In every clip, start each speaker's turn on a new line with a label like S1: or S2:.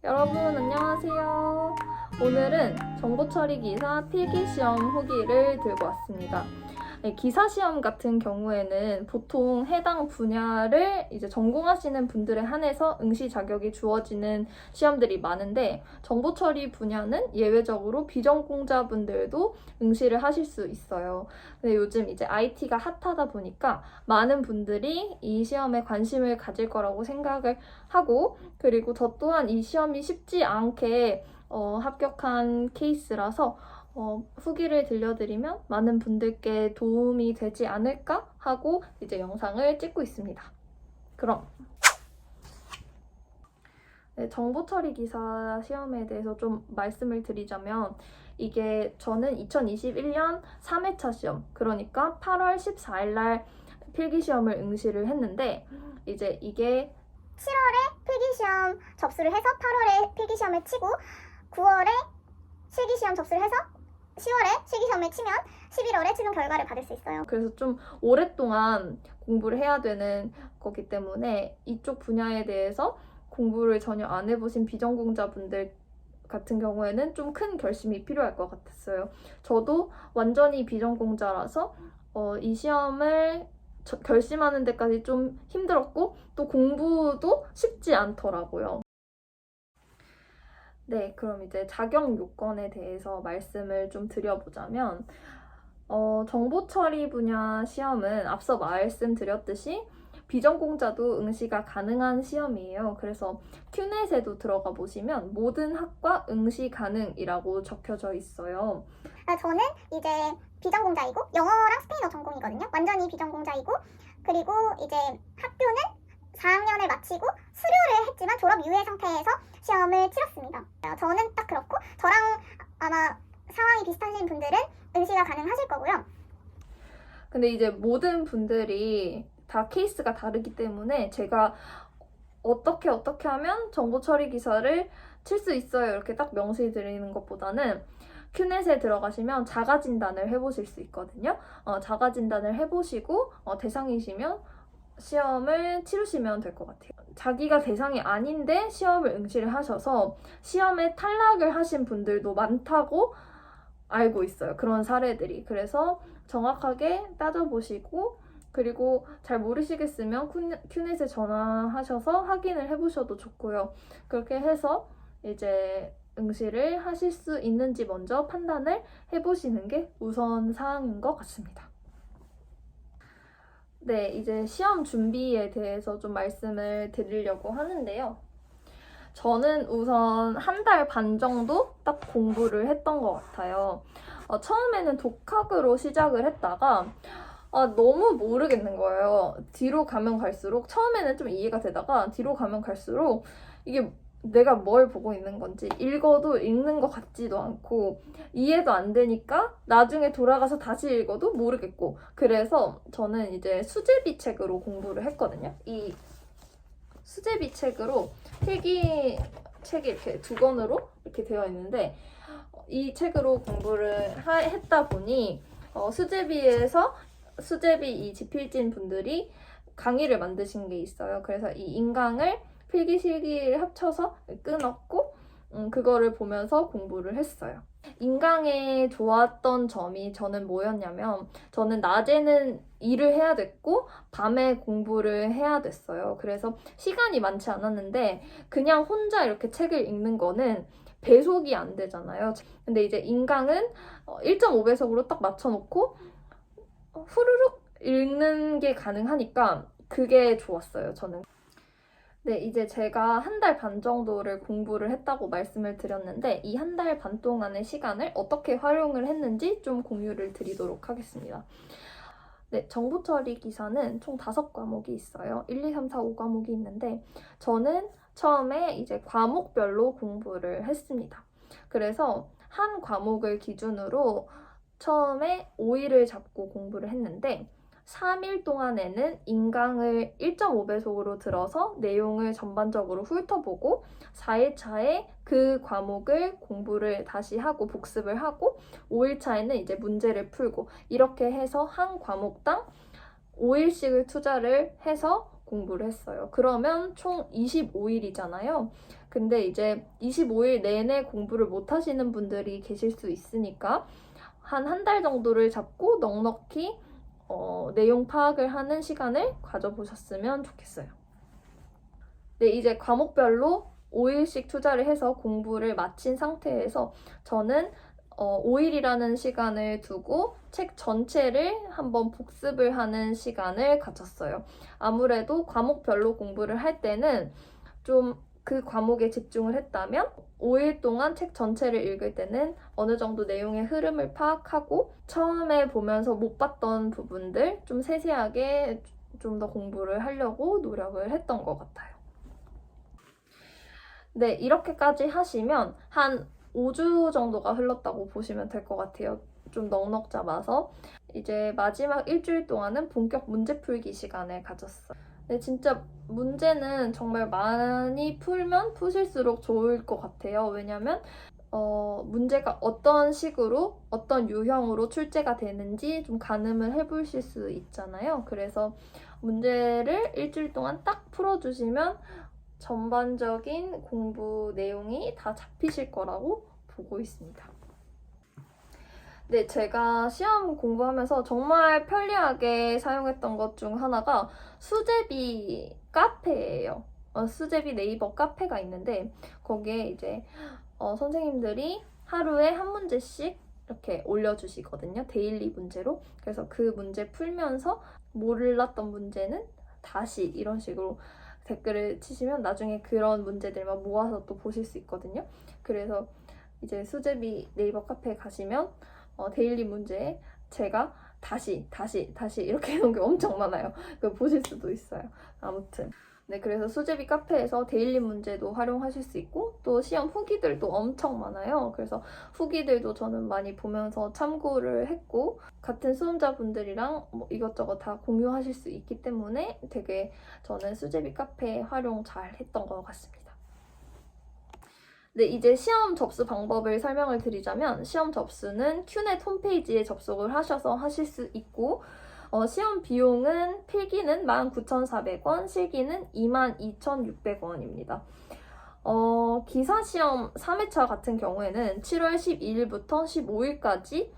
S1: 여러분 안녕하세요. 오늘은 정보처리 기사 필기시험 후기를 들고 왔습니다. 기사 시험 같은 경우에는 보통 해당 분야를 이제 전공하시는 분들에 한해서 응시 자격이 주어지는 시험들이 많은데 정보처리 분야는 예외적으로 비전공자분들도 응시를 하실 수 있어요. 근데 요즘 이제 IT가 핫하다 보니까 많은 분들이 이 시험에 관심을 가질 거라고 생각을 하고, 그리고 저 또한 이 시험이 쉽지 않게 합격한 케이스라서 후기를 들려드리면 많은 분들께 도움이 되지 않을까 하고 이제 영상을 찍고 있습니다. 그럼 정보처리 기사 시험에 대해서 좀 말씀을 드리자면, 이게 저는 2021년 3회차 시험, 그러니까 8월 14일 날 필기시험을 응시를 했는데, 이제 이게
S2: 7월에 필기시험 접수를 해서 8월에 필기시험을 치고 9월에 실기시험 접수를 해서 10월에 실기시험을 치면 11월에 최종 결과를 받을 수 있어요.
S1: 그래서 좀 오랫동안 공부를 해야 되는 거기 때문에 이쪽 분야에 대해서 공부를 전혀 안 해보신 비전공자분들 같은 경우에는 좀 큰 결심이 필요할 것 같았어요. 저도 완전히 비전공자라서 이 시험을 결심하는 데까지 좀 힘들었고, 또 공부도 쉽지 않더라고요. 네, 그럼 이제 자격 요건에 대해서 말씀을 좀 드려보자면, 정보처리 분야 시험은 앞서 말씀드렸듯이 비전공자도 응시가 가능한 시험이에요. 그래서 큐넷에도 들어가 보시면 모든 학과 응시 가능이라고 적혀져 있어요.
S2: 저는 이제 비전공자이고 영어랑 스페인어 전공이거든요. 완전히 비전공자이고, 그리고 이제 학교는 4학년을 마치고 수료를 했지만 졸업 유예 상태에서 시험을 치렀습니다. 저는 딱 그렇고, 저랑 아마 상황이 비슷하신 분들은 응시가 가능하실 거고요.
S1: 근데 이제 모든 분들이 다 케이스가 다르기 때문에 제가 어떻게 하면 정보 처리 기사를 칠 수 있어요, 이렇게 딱 명시 드리는 것보다는 큐넷에 들어가시면 자가 진단을 해보실 수 있거든요. 자가 진단을 해보시고 대상이시면 시험을 치르시면 될 것 같아요. 자기가 대상이 아닌데 시험을 응시를 하셔서 시험에 탈락을 하신 분들도 많다고 알고 있어요. 그런 사례들이. 그래서 정확하게 따져보시고, 그리고 잘 모르시겠으면 큐넷에 전화하셔서 확인을 해보셔도 좋고요. 그렇게 해서 이제 응시를 하실 수 있는지 먼저 판단을 해보시는 게 우선 사항인 것 같습니다. 네, 이제 시험 준비에 대해서 좀 말씀을 드리려고 하는데요. 저는 우선 한 달 반 정도 딱 공부를 했던 것 같아요. 처음에는 독학으로 시작을 했다가 너무 모르겠는 거예요. 뒤로 가면 갈수록, 처음에는 좀 이해가 되다가 뒤로 가면 갈수록 이게 내가 뭘 보고 있는 건지, 읽어도 읽는 것 같지도 않고 이해도 안 되니까 나중에 돌아가서 다시 읽어도 모르겠고, 그래서 저는 이제 수제비 책으로 공부를 했거든요. 이 수제비 책으로 필기 책이 이렇게 두 권으로 이렇게 되어 있는데, 이 책으로 공부를 했다 보니 수제비에서 수제비 이 지필진 분들이 강의를 만드신 게 있어요. 그래서 이 인강을 필기 실기를 합쳐서 끊었고, 그거를 보면서 공부를 했어요. 인강에 좋았던 점이 저는 뭐였냐면, 저는 낮에는 일을 해야 됐고 밤에 공부를 해야 됐어요. 그래서 시간이 많지 않았는데 그냥 혼자 이렇게 책을 읽는 거는 배속이 안 되잖아요. 근데 이제 인강은 1.5배속으로 딱 맞춰놓고 후루룩 읽는 게 가능하니까 그게 좋았어요, 저는. 네, 이제 제가 한 달 반 정도를 공부를 했다고 말씀을 드렸는데, 이 한 달 반 동안의 시간을 어떻게 활용을 했는지 좀 공유를 드리도록 하겠습니다. 네, 정보처리 기사는 총 5과목이 있어요. 1, 2, 3, 4, 5과목이 있는데, 저는 처음에 이제 과목별로 공부를 했습니다. 그래서 한 과목을 기준으로 처음에 5일을 잡고 공부를 했는데, 3일 동안에는 인강을 1.5배속으로 들어서 내용을 전반적으로 훑어보고, 4일 차에 그 과목을 공부를 다시 하고 복습을 하고, 5일 차에는 이제 문제를 풀고, 이렇게 해서 한 과목당 5일씩을 투자를 해서 공부를 했어요. 그러면 총 25일이잖아요. 근데 이제 25일 내내 공부를 못 하시는 분들이 계실 수 있으니까 한 달 정도를 잡고 넉넉히 내용 파악을 하는 시간을 가져보셨으면 좋겠어요. 네, 이제 과목별로 5일씩 투자를 해서 공부를 마친 상태에서 저는 5일이라는 시간을 두고 책 전체를 한번 복습을 하는 시간을 가졌어요. 아무래도 과목별로 공부를 할 때는 좀 그 과목에 집중을 했다면 5일 동안 책 전체를 읽을 때는 어느 정도 내용의 흐름을 파악하고 처음에 보면서 못 봤던 부분들 좀 세세하게 좀 더 공부를 하려고 노력을 했던 것 같아요. 네, 이렇게까지 하시면 한 5주 정도가 흘렀다고 보시면 될 것 같아요. 좀 넉넉 잡아서 이제 마지막 일주일 동안은 본격 문제 풀기 시간을 가졌어요. 네, 진짜 문제는 정말 많이 풀면 푸실수록 좋을 것 같아요. 왜냐면 문제가 어떤 식으로, 어떤 유형으로 출제가 되는지 좀 가늠을 해보실 수 있잖아요. 그래서 문제를 일주일 동안 딱 풀어주시면 전반적인 공부 내용이 다 잡히실 거라고 보고 있습니다. 네, 제가 시험 공부하면서 정말 편리하게 사용했던 것 중 하나가 수제비 카페예요. 수제비 네이버 카페가 있는데 거기에 이제 선생님들이 하루에 한 문제씩 이렇게 올려주시거든요. 데일리 문제로. 그래서 그 문제 풀면서 몰랐던 문제는 다시 이런 식으로 댓글을 치시면 나중에 그런 문제들만 모아서 또 보실 수 있거든요. 그래서 이제 수제비 네이버 카페에 가시면 데일리 문제에 제가 다시 이렇게 해놓은 게 엄청 많아요. 그거 보실 수도 있어요. 아무튼 네, 그래서 수제비 카페에서 데일리 문제도 활용하실 수 있고 또 시험 후기들도 엄청 많아요. 그래서 후기들도 저는 많이 보면서 참고를 했고 같은 수험자분들이랑 뭐 이것저것 다 공유하실 수 있기 때문에 되게 저는 수제비 카페 활용 잘 했던 것 같습니다. 네, 이제 시험 접수 방법을 설명을 드리자면 시험 접수는 큐넷 홈페이지에 접속을 하셔서 하실 수 있고 시험 비용은 필기는 19,400원, 실기는 22,600원입니다. 기사시험 3회차 같은 경우에는 7월 12일부터 15일까지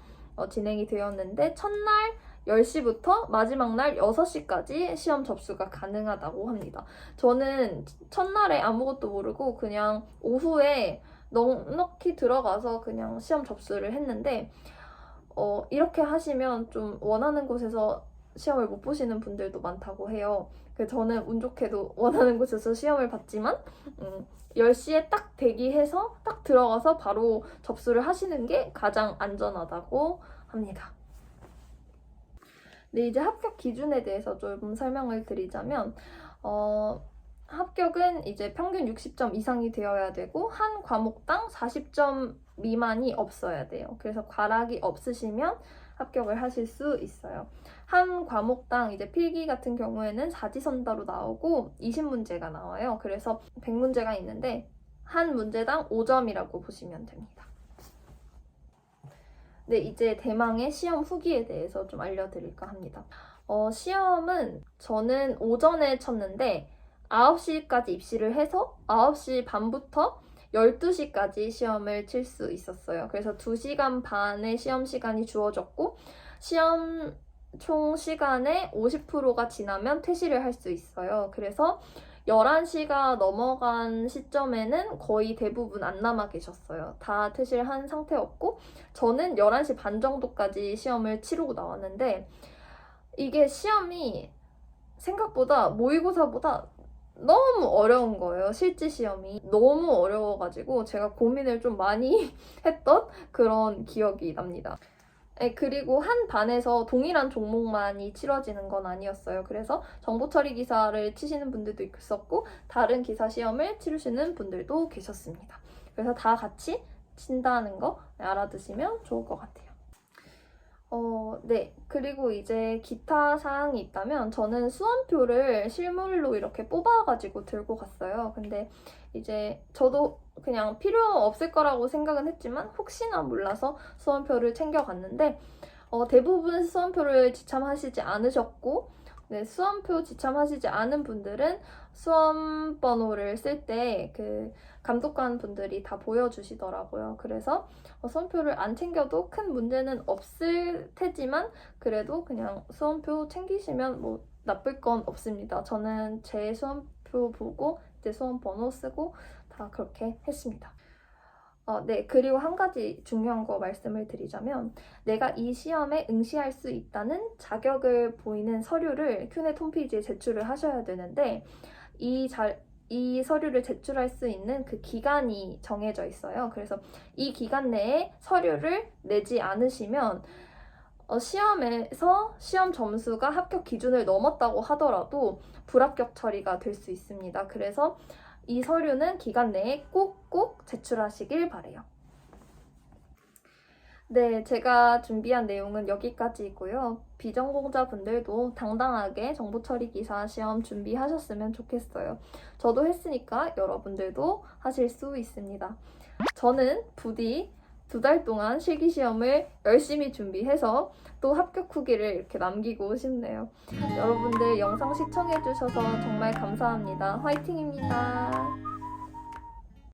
S1: 진행이 되었는데 첫날 10시부터 마지막 날 6시까지 시험 접수가 가능하다고 합니다. 저는 첫날에 아무것도 모르고 그냥 오후에 넉넉히 들어가서 그냥 시험 접수를 했는데 이렇게 하시면 좀 원하는 곳에서 시험을 못 보시는 분들도 많다고 해요. 그래서 저는 운 좋게도 원하는 곳에서 시험을 봤지만 10시에 딱 대기해서 딱 들어가서 바로 접수를 하시는 게 가장 안전하다고 합니다. 네, 이제 합격 기준에 대해서 좀 설명을 드리자면 합격은 이제 평균 60점 이상이 되어야 되고 한 과목당 40점 미만이 없어야 돼요. 그래서 과락이 없으시면 합격을 하실 수 있어요. 한 과목당 이제 필기 같은 경우에는 사지선다로 나오고 20문제가 나와요. 그래서 100문제가 있는데 한 문제당 5점이라고 보시면 됩니다. 네, 이제 대망의 시험 후기에 대해서 좀 알려드릴까 합니다. 시험은 저는 오전에 쳤는데 9시까지 입시를 해서 9시 반부터 12시까지 시험을 칠 수 있었어요. 그래서 2시간 반의 시험 시간이 주어졌고 시험 총 시간의 50%가 지나면 퇴실을 할 수 있어요. 그래서 11시가 넘어간 시점에는 거의 대부분 안 남아 계셨어요. 다 퇴실한 상태였고 저는 11시 반 정도까지 시험을 치르고 나왔는데 이게 시험이 생각보다 모의고사보다 너무 어려운 거예요. 실지 시험이 너무 어려워가지고 제가 고민을 좀 많이 했던 그런 기억이 납니다. 그리고 한 반에서 동일한 종목만이 치러지는 건 아니었어요. 그래서 정보처리 기사를 치시는 분들도 있었고 다른 기사 시험을 치르시는 분들도 계셨습니다. 그래서 다 같이 친다는 거 알아두시면 좋을 것 같아요. 네. 그리고 이제 기타 사항이 있다면 저는 수험표를 실물로 이렇게 뽑아가지고 들고 갔어요. 근데 이제 저도 그냥 필요 없을 거라고 생각은 했지만 혹시나 몰라서 수험표를 챙겨갔는데 대부분 수험표를 지참하시지 않으셨고 네, 수험표 지참하시지 않은 분들은 수험 번호를 쓸 때 그 감독관 분들이 다 보여주시더라고요. 그래서 수험표를 안 챙겨도 큰 문제는 없을 테지만 그래도 그냥 수험표 챙기시면 뭐 나쁠 건 없습니다. 저는 제 수험표 보고 이제 수험 번호 쓰고 다 그렇게 했습니다. 네, 그리고 한 가지 중요한 거 말씀을 드리자면 내가 이 시험에 응시할 수 있다는 자격을 보이는 서류를 큐넷 홈페이지에 제출을 하셔야 되는데 이 서류를 제출할 수 있는 그 기간이 정해져 있어요. 그래서 이 기간 내에 서류를 내지 않으시면 시험에서 시험 점수가 합격 기준을 넘었다고 하더라도 불합격 처리가 될 수 있습니다. 그래서 이 서류는 기간 내에 꼭꼭 제출하시길 바래요. 네, 제가 준비한 내용은 여기까지이고요. 비전공자분들도 당당하게 정보처리기사 시험 준비하셨으면 좋겠어요. 저도 했으니까 여러분들도 하실 수 있습니다. 저는 부디 2달 동안 실기시험을 열심히 준비해서 또 합격 후기를 이렇게 남기고 싶네요. 여러분들 영상 시청해주셔서 정말 감사합니다. 화이팅입니다.